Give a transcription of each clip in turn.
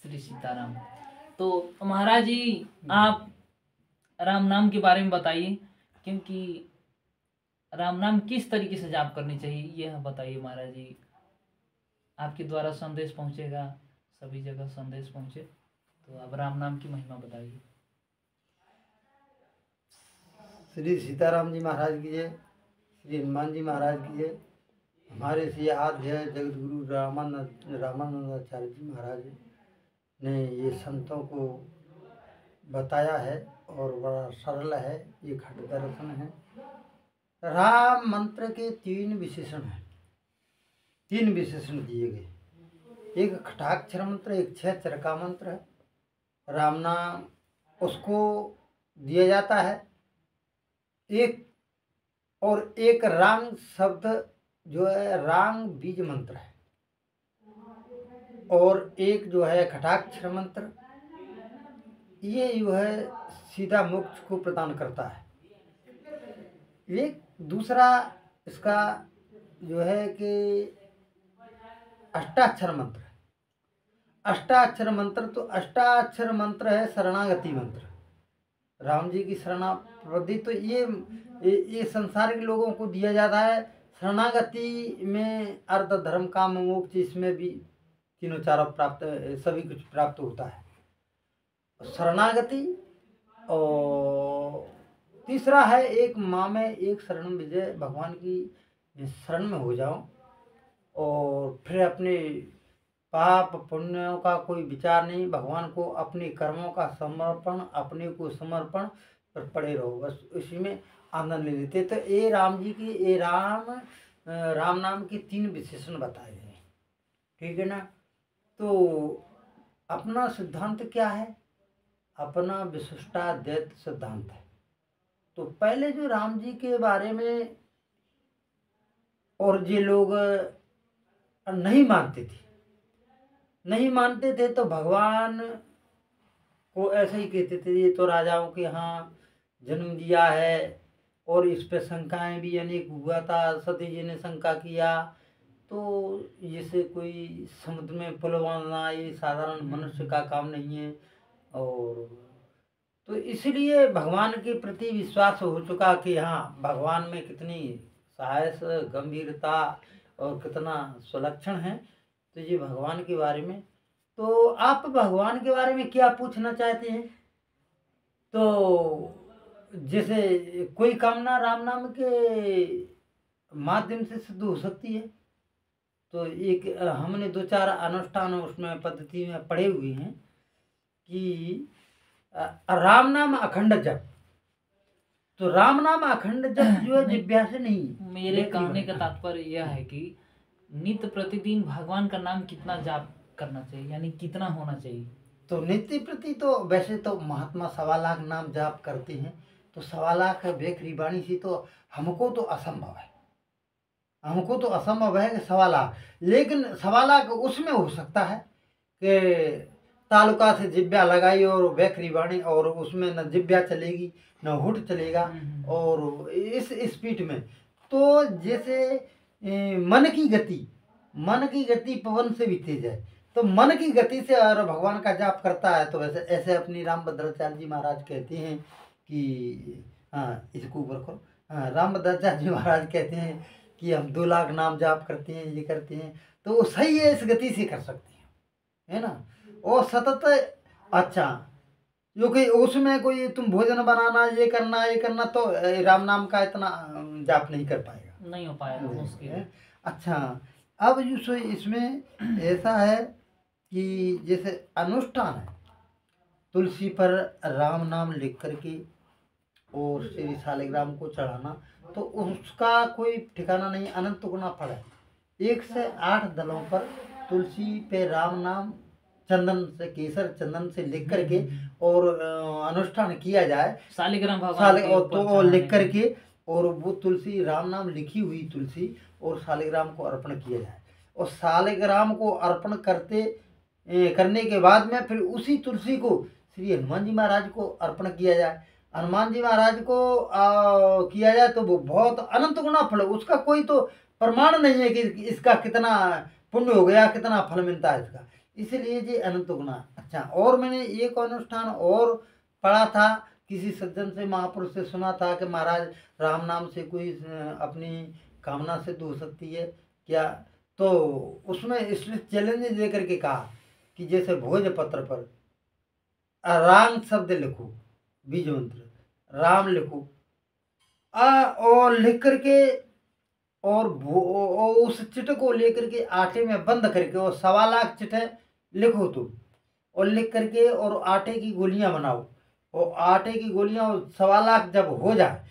श्री सीताराम। तो महाराज जी आप राम नाम के बारे में बताइए, क्योंकि राम नाम किस तरीके से जाप करनी चाहिए यह बताइए महाराज जी। आपके द्वारा संदेश पहुंचेगा, सभी जगह संदेश पहुंचे, तो आप राम नाम की महिमा बताइए। श्री सीताराम जी महाराज की जय, श्री हनुमान जी महाराज की जय। हमारे श्री आद्य जगत गुरु रामानंदाचार्य जी महाराज ने ये संतों को बताया है और बड़ा सरल है, ये घट दर्शन है। राम मंत्र के तीन विशेषण हैं, तीन विशेषण दिए गए। एक खटाक्षर मंत्र, एक 6 अक्षर का मंत्र है। राम नाम उसको दिया जाता है। एक रांग शब्द जो है रांग बीज मंत्र है, और एक जो है खटाक्षर मंत्र, ये जो है सीधा मोक्ष को प्रदान करता है। एक दूसरा इसका जो है कि अष्टाक्षर मंत्र। अष्टाक्षर मंत्र तो अष्टाक्षर मंत्र है शरणागति मंत्र, राम जी की शरणागति। तो ये संसारिक लोगों को दिया जाता है। शरणागति में अर्थ धर्म काम मोक्ष, इसमें भी तीनों चारों प्राप्त, सभी कुछ प्राप्त होता है। शरणागति और तीसरा है एक माँ में एक शरण विजय, भगवान की शरण में हो जाओ और फिर अपने पाप पुण्यों का कोई विचार नहीं, भगवान को अपने कर्मों का समर्पण, अपने को समर्पण पर पड़े रहो, बस उसी में आनंद ले लेते। तो ये राम जी की ये राम नाम के तीन विशेषण बताए गए, ठीक है ना। तो अपना सिद्धांत क्या है? अपना विशिष्टाद्वैत सिद्धांत है। तो पहले जो राम जी के बारे में और ये लोग नहीं मानते थे तो भगवान को ऐसे ही कहते थे, ये तो राजाओं के यहाँ जन्म दिया है, और इस पे शंकाएं भी अनेक हुआ था। सती जी ने शंका किया, तो जैसे कोई समुद्र में पुल बांधना ये साधारण मनुष्य का काम नहीं है। और तो इसलिए भगवान के प्रति विश्वास हो चुका कि हाँ, भगवान में कितनी साहस, गंभीरता और कितना सुलक्षण है। तो ये भगवान के बारे में। तो आप भगवान के बारे में क्या पूछना चाहते हैं? तो जैसे कोई कामना राम नाम के माध्यम से सिद्ध हो सकती है। तो एक हमने 2-4 अनुष्ठान उसमें पद्धति में पढ़े हुए हैं कि राम नाम अखंड जप। तो राम नाम अखंड जप जो है जिज्ञा से नहीं। मेरे कहने का तात्पर्य यह है कि नित्य प्रतिदिन भगवान का नाम कितना जाप करना चाहिए, यानी कितना होना चाहिए? तो नित्य प्रति तो वैसे तो महात्मा 1.25 लाख नाम जाप करते हैं, तो 1.25 लाख बेखरी वाणी से तो हमको तो असंभव है, हमको तो असंभव है कि 1.25 लाख। लेकिन 1.25 लाख उसमें हो सकता है कि तालुका से जिब्या लगाई और बेखरी वाणी, और उसमें न जिब्या चलेगी न हुट चलेगा, और इस स्पीड में। तो जैसे मन की गति पवन से भी तेज है, तो मन की गति से अगर भगवान का जाप करता है तो वैसे ऐसे अपनी रामभद्राचार्य जी महाराज कहते हैं कि हाँ, इसको ऊपर करो। हाँ, रामभद्राचार्य जी महाराज कहते हैं कि हम 2 लाख नाम जाप करते हैं, ये करते हैं, तो वो सही है, इस गति से कर सकते हैं, है ना। और सतत अच्छा, क्योंकि उसमें कोई तुम भोजन बनाना, ये करना, तो राम नाम का इतना जाप नहीं कर पाएगा, नहीं हो पाएगा, मुश्किल है। अच्छा, अब जो इसमें ऐसा है कि जैसे अनुष्ठान है, तुलसी पर राम नाम लिख करके और श्री शालिग्राम को चढ़ाना, तो उसका कोई ठिकाना नहीं, अनंत गुना फल है। 1 से 8 दलों पर तुलसी पे राम नाम चंदन से, केसर चंदन से लिख करके और अनुष्ठान किया जाए, शालिग्राम तो लिख करके, और वो तुलसी राम नाम लिखी हुई तुलसी और शालिग्राम को अर्पण किया जाए। और शालिग्राम को अर्पण करने के बाद में फिर उसी तुलसी को श्री हनुमान जी महाराज को अर्पण किया जाए। हनुमान जी महाराज को किया जाए तो वो बहुत अनंत गुना फल, उसका कोई तो प्रमाण नहीं है कि इसका कितना पुण्य हो गया, कितना फल मिलता है इसका। इसलिए ये अनंत गुना। अच्छा, और मैंने एक अनुष्ठान और पढ़ा था, किसी सज्जन से, महापुरुष से सुना था कि महाराज राम नाम से कोई अपनी कामना सिद्ध हो सकती है क्या? तो उसमें इसलिए चैलेंज दे करके कहा कि जैसे भोजपत्र पर राम शब्द लिखो, बीज मंत्र राम लिखो, और लिख करके और उस चिट को लेकर के आटे में बंद करके, और 1.25 लाख चिटें लिखो तुम, और लिख करके और आटे की गोलियां बनाओ, और आटे की गोलियां 1.25 लाख जब हो जाए,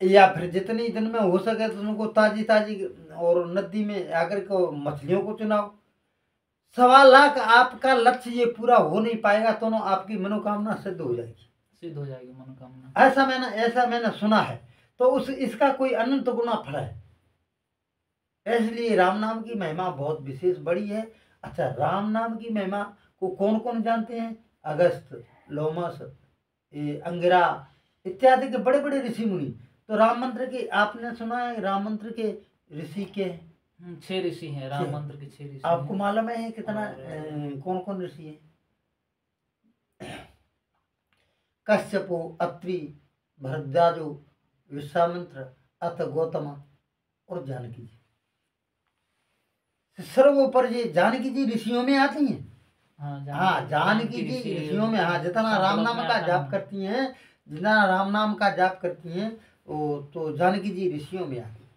या फिर जितनी दिन में हो सके तो उनको ताजी ताजी और नदी में आकर के मछलियों को चुनाओ। 1.25 लाख आपका लक्ष्य ये पूरा हो नहीं पाएगा तो आपकी मनोकामना सिद्ध हो जाएगी मनोकामना। ऐसा मैंने सुना है। तो इसका कोई अनंत गुना फल है, इसलिए राम नाम की महिमा बहुत विशेष बड़ी है। अच्छा, राम नाम की महिमा को कौन कौन जानते हैं? अगस्त, लोमस, अंगिरा इत्यादि के बड़े बड़े ऋषि मुनि। तो राम मंत्र के आपने सुना है, राम मंत्र के ऋषि के 6 ऋषि हैं। राम मंत्र के 6 ऋषि आपको मालूम है कितना कौन कौन ऋषि है? कश्यपो, अत्रि, भरद्वाजो, विश्वामित्र, अथ गौतम और जानकी जी। सर्वोपर ये जानकी जी ऋषियों में आती हैं। हाँ, जानकी जी ऋषियों में। हाँ, जितना राम नाम का जाप करती हैं, जितना राम नाम का जाप करती हैं, वो तो जानकी जी ऋषियों में आती हैं।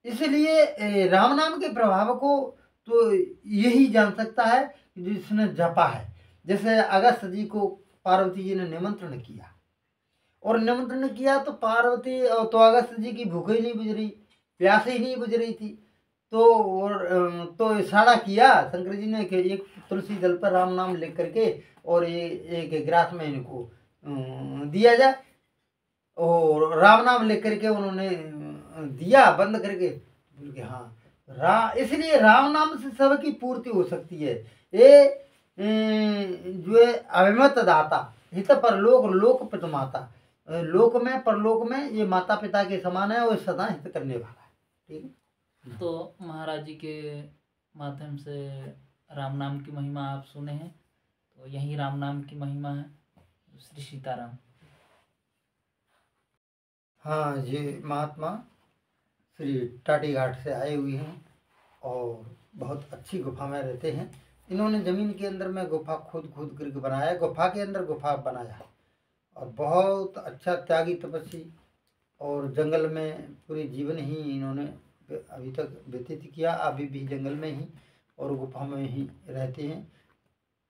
इसलिए राम नाम के प्रभाव को तो यही जान सकता है जिसने जपा है। जैसे अगस्त जी को पार्वती जी ने निमंत्रण किया, और निमंत्रण किया तो पार्वती तो अगस्त जी की भूख ही नहीं बुझ रही, प्यास ही नहीं बुझ रही थी। तो इशारा किया शंकर जी ने कि एक तुलसी दल पर राम नाम लिख करके और ये एक गिलास में इनको दिया जाए, और राम नाम लिख करके उन्होंने दिया बंद करके। बोल के हाँ, इसलिए राम नाम से सबकी पूर्ति हो सकती है। ये जो है अभिमत दाता, हित परलोक लोक पितमाता, लोक में परलोक में ये माता पिता के समान है, और सदा हित करने वाला है। ठीक है। तो महाराज जी के माध्यम से राम नाम की महिमा आप सुने हैं, तो यही राम नाम की महिमा है श्री सीताराम। हाँ, ये महात्मा श्री टाटी घाट से आए हुए हैं और बहुत अच्छी गुफा में रहते हैं। इन्होंने ज़मीन के अंदर में गुफा खोद करके बनाया, गुफा के अंदर गुफा बनाया, और बहुत अच्छा त्यागी तपस्वी, और जंगल में पूरे जीवन ही इन्होंने अभी तक व्यतीत किया। अभी भी जंगल में ही और गुफा में ही रहते हैं।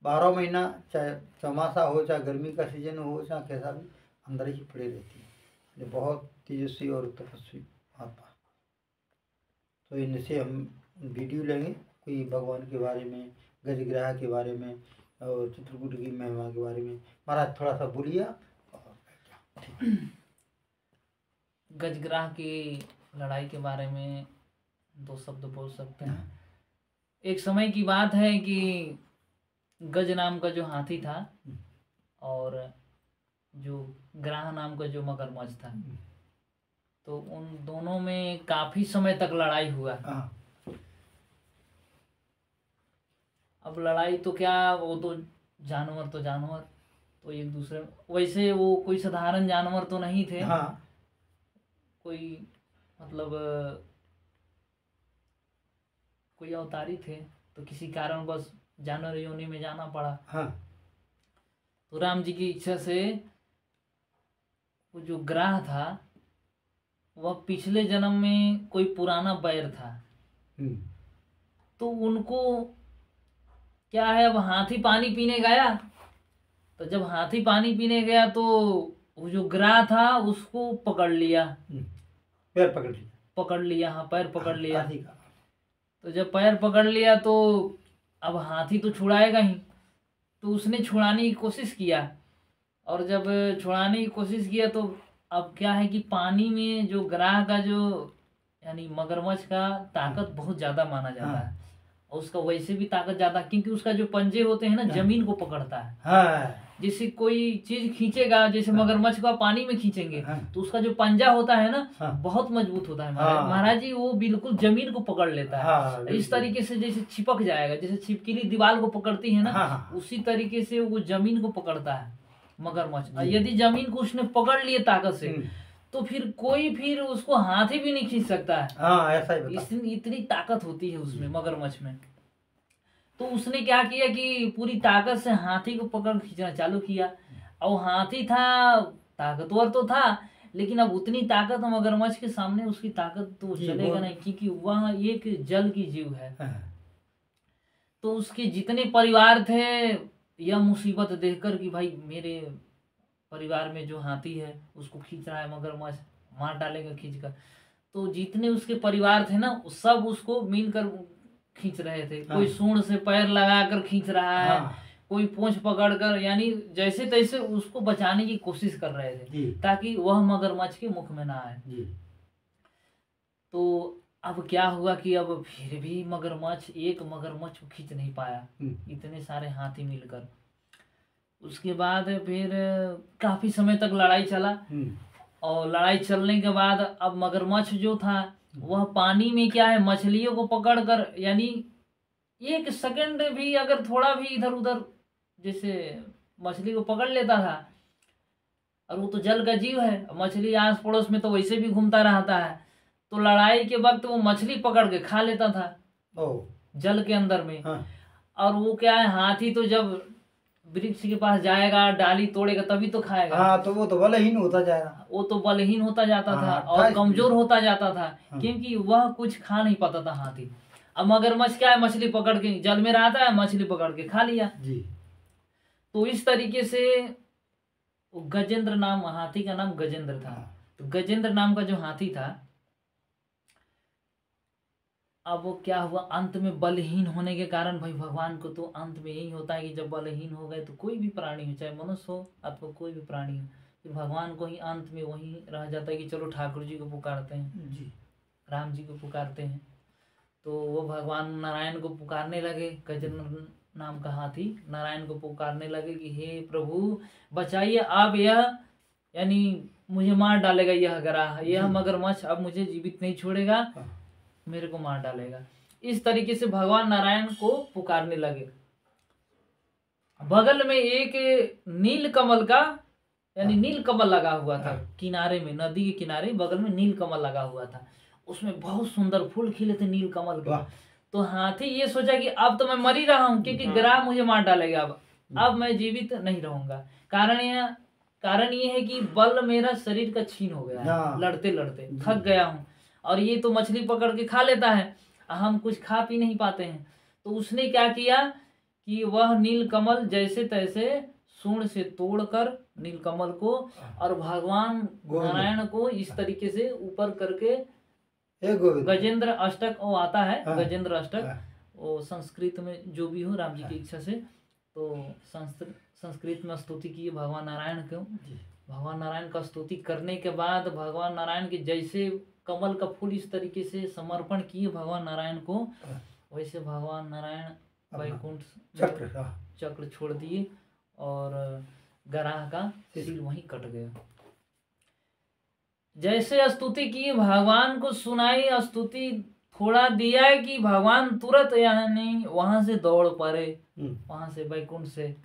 12 महीना, चाहे चौमासा हो, चाहे गर्मी का सीजन हो, चाहे कैसा भी, अंदर ही पड़े रहती हैं। ये बहुत तेजस्वी और तपस्वी महात्मा। तो इनसे हम वीडियो लेंगे, कोई भगवान के बारे में, गजग्राह के बारे में, और चित्रकूट की महिमा के बारे में। महाराज थोड़ा सा बोलिए। गजग्राह की लड़ाई के बारे में 2 शब्द बोल सकते हैं। एक समय की बात है कि गज नाम का जो हाथी था और जो ग्राह नाम का जो मगरमच्छ था, तो उन दोनों में काफी समय तक लड़ाई हुआ। अब लड़ाई तो क्या, वो तो जानवर तो एक दूसरे, वैसे वो कोई साधारण जानवर तो नहीं थे। हाँ। कोई मतलब कोई अवतारी थे, तो किसी कारण बस जानवर योनि में जाना पड़ा। हाँ। तो राम जी की इच्छा से वो जो ग्राह था वह पिछले जन्म में कोई पुराना बैर था। तो उनको क्या है, अब हाथी पानी पीने गया, तो जब हाथी पानी पीने गया तो वो जो ग्राह था उसको पकड़ लिया, पैर पकड़ लिया। हाँ, पैर पकड़ लिया। तो जब पैर पकड़ लिया तो अब हाथी तो छुड़ाएगा ही, तो उसने छुड़ाने की कोशिश किया, और जब छुड़ाने की कोशिश किया तो अब क्या है कि पानी में जो ग्राह का जो यानी मगरमच्छ का ताकत बहुत ज़्यादा माना जाता है, और उसका वैसे भी ताकत ज़्यादा, क्योंकि उसका जो पंजे होते हैं ना, जमीन को पकड़ता है। जैसे कोई चीज खींचेगा, जैसे मगरमच्छ को आप पानी में खींचेंगे हाँ। तो उसका जो पंजा होता है ना हाँ। बहुत मजबूत होता है महाराज। हाँ। महाराज जी वो बिल्कुल जमीन को पकड़ लेता है। हाँ, इस बिल्कुल। तरीके से जैसे चिपक जाएगा, जैसे छिपकली दीवार को पकड़ती है ना हाँ, हाँ। उसी तरीके से वो जमीन को पकड़ता है मगरमच्छ। और जी। यदि जमीन को उसने पकड़ लिए ताकत से हम्म। तो फिर कोई फिर उसको हाथी भी नहीं खींच सकता है। हाँ, ऐसा ही बता। इतनी ताकत होती है उसमें मगरमच्छ में। तो उसने क्या किया कि पूरी ताकत से हाथी को पकड़ खींचना चालू किया। और हाथी था, ताकतवर तो था, लेकिन अब उतनी ताकत मगरमच्छ के सामने उसकी ताकत तो जी, चलेगा वो- नहीं, क्योंकि वह एक जल की जीव है। हाँ। तो उसके जितने परिवार थे यह मुसीबत देखकर कि भाई मेरे परिवार में जो हाथी है उसको खींच रहा है मगरमच्छ, मार डालेगा खींच कर। तो जितने उसके परिवार थे ना सब उसको मिलकर खींच रहे थे। कोई हाँ। सूंड से पैर लगाकर खींच रहा है, हाँ। कोई पूंछ पकड़कर, यानी जैसे तैसे उसको बचाने की कोशिश कर रहे थे जी। ताकि वह मगरमच्छ के मुख में ना आए। जी। तो अब क्या हुआ कि अब फिर भी एक मगरमच्छ को खींच नहीं पाया, इतने सारे हाथी मिलकर। उसके बाद फिर काफी समय तक लड़ाई चला। और लड़ाई चलने के बाद अब मगरमच्छ जो था वह पानी में क्या है मछलियों को पकड़कर, यानी एक सेकंड भी अगर थोड़ा भी इधर उधर जैसे मछली को पकड़ लेता था। और वो तो जल का जीव है, मछली आस पड़ोस में तो वैसे भी घूमता रहता है, तो लड़ाई के वक्त वो मछली पकड़ के खा लेता था जल के अंदर में। हाँ। और वो क्या है हाथी तो जब वृक्ष के पास जाएगा डाली तोड़ेगा तभी तो खाएगा। हाँ, तो वो तो बलहीन होता जाएगा। वो तो बलहीन होता जाता था हाँ, और कमजोर होता जाता था। हाँ। क्योंकि वह कुछ खा नहीं पाता था हाथी। अब मगरमच्छ क्या है मछली पकड़ के जल में रहता है, मछली पकड़ के खा लिया। जी। तो इस तरीके से गजेंद्र नाम, हाथी का नाम गजेंद्र था। तो गजेंद्र नाम का जो हाथी था, अब वो क्या हुआ अंत में बलहीन होने के कारण, भाई भगवान को तो अंत में यही होता है कि जब बलहीन हो गए तो कोई भी प्राणी हो, चाहे मनुष्य हो अथवा कोई भी प्राणी हो, फिर भगवान को ही अंत में वही रह जाता है कि चलो ठाकुर जी को पुकारते हैं, जी। राम जी को पुकारते हैं। तो वो भगवान नारायण को पुकारने लगे। गजेंद्र नाम का हाथी नारायण को पुकारने लगे कि हे प्रभु बचाइए, अब यह यानी मुझे मार डालेगा, यह गराह, यह मगरमच्छ अब मुझे जीवित नहीं छोड़ेगा, मेरे को मार डालेगा। इस तरीके से भगवान नारायण को पुकारने लगे। बगल में एक नील कमल का यानी नील कमल लगा हुआ था किनारे में, नदी के किनारे बगल में नील कमल लगा हुआ था। उसमें बहुत सुंदर फूल खिले थे नील कमल के। तो हाथी ये सोचा कि अब तो मैं मर ही रहा हूँ, क्योंकि ग्राह मुझे मार डालेगा, अब मैं जीवित नहीं रहूंगा। कारण ये है कि बल मेरा शरीर का छीन हो गया है, लड़ते लड़ते थक गया हूँ। और ये तो मछली पकड़ के खा लेता है, हम कुछ खा पी नहीं पाते हैं। तो उसने क्या किया कि वह नीलकमल जैसे तैसे सूंड से तोड़कर नीलकमल को और भगवान नारायण को इस तरीके से ऊपर करके गजेंद्र अष्टक वो आता है। गजेंद्र अष्टक वो संस्कृत में जो भी हो राम जी की इच्छा से, तो संस्कृत में स्तुति की भगवान नारायण को। भगवान नारायण का स्तुति करने के बाद भगवान नारायण के जैसे कमल का फूल इस तरीके से समर्पण किए भगवान नारायण को, वैसे भगवान नारायण वैकुंठ चक्र छोड़ दिए और गराह का सिर वहीं कट गया। जैसे स्तुति की भगवान को सुनाई, स्तुति थोड़ा दिया है कि भगवान तुरंत यानी वहां से दौड़ पड़े, वहां से वैकुंठ से।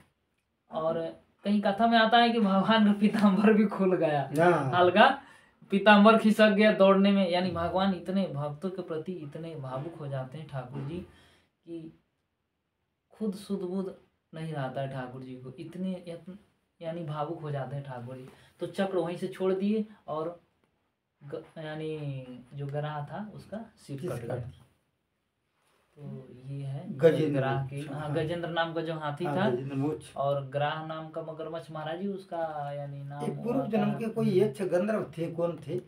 और कहीं कथा में आता है कि भगवान का पीताम्बर भी खुल गया, हल्का पीताम्बर खिसक गया दौड़ने में। यानी भगवान इतने भक्तों के प्रति इतने भावुक हो जाते हैं ठाकुर जी कि खुद सुध बुध नहीं रहता है ठाकुर जी को, इतने यानी भावुक हो जाते हैं ठाकुर जी। तो चक्र वहीं से छोड़ दिए और यानी जो गराह था उसका सिर कट गया। तो ये है गराह के गजेंद्र नाम का जो हाथी था और ग्राह नाम का मगरमच्छ महाराज जी उसका यानी नाम पूर्व जन्म के कोई यक्ष गंधर्व थे, कौन थे?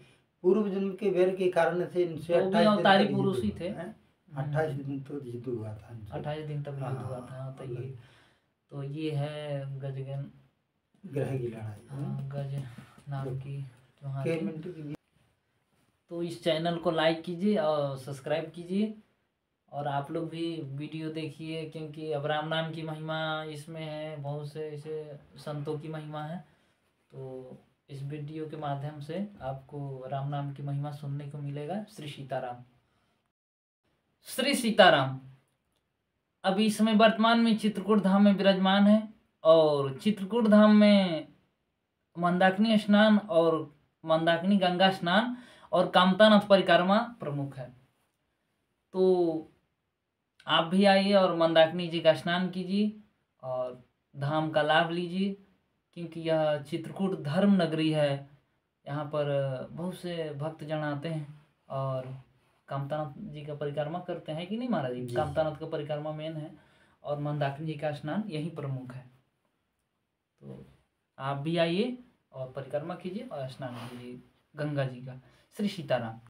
पूर्व जन्म के वैर के कारण से इनसे 28 अवतारी पुरुष ही थे। 28 दिन तो युद्ध हुआ था, 28 दिन तक युद्ध हुआ था। तो ये है गजगन ग्रह की लड़ाई, गज नाम की जो हाथी। तो इस चैनल को लाइक कीजिए और सब्सक्राइब कीजिए और आप लोग भी वीडियो देखिए, क्योंकि अब राम नाम की महिमा इसमें है, बहुत से ऐसे संतों की महिमा है। तो इस वीडियो के माध्यम से आपको राम नाम की महिमा सुनने को मिलेगा। श्री सीताराम। श्री सीताराम अभी इस समय वर्तमान में चित्रकूट धाम में विराजमान है, और चित्रकूट धाम में मंदाकिनी स्नान और मंदाकिनी गंगा स्नान और कामतानाथ परिक्रमा प्रमुख है। तो आप भी आइए और मंदाकिनी जी का स्नान कीजिए और धाम का लाभ लीजिए, क्योंकि यह चित्रकूट धर्म नगरी है। यहाँ पर बहुत से भक्तजन आते हैं और कामतानाथ जी का परिक्रमा करते हैं कि नहीं महाराज जी? जी। कामतानाथ का परिक्रमा मेन है और मंदाकिनी जी का स्नान यही प्रमुख है। तो आप भी आइए और परिक्रमा कीजिए और स्नान कीजिए गंगा जी का। श्री सीताराम।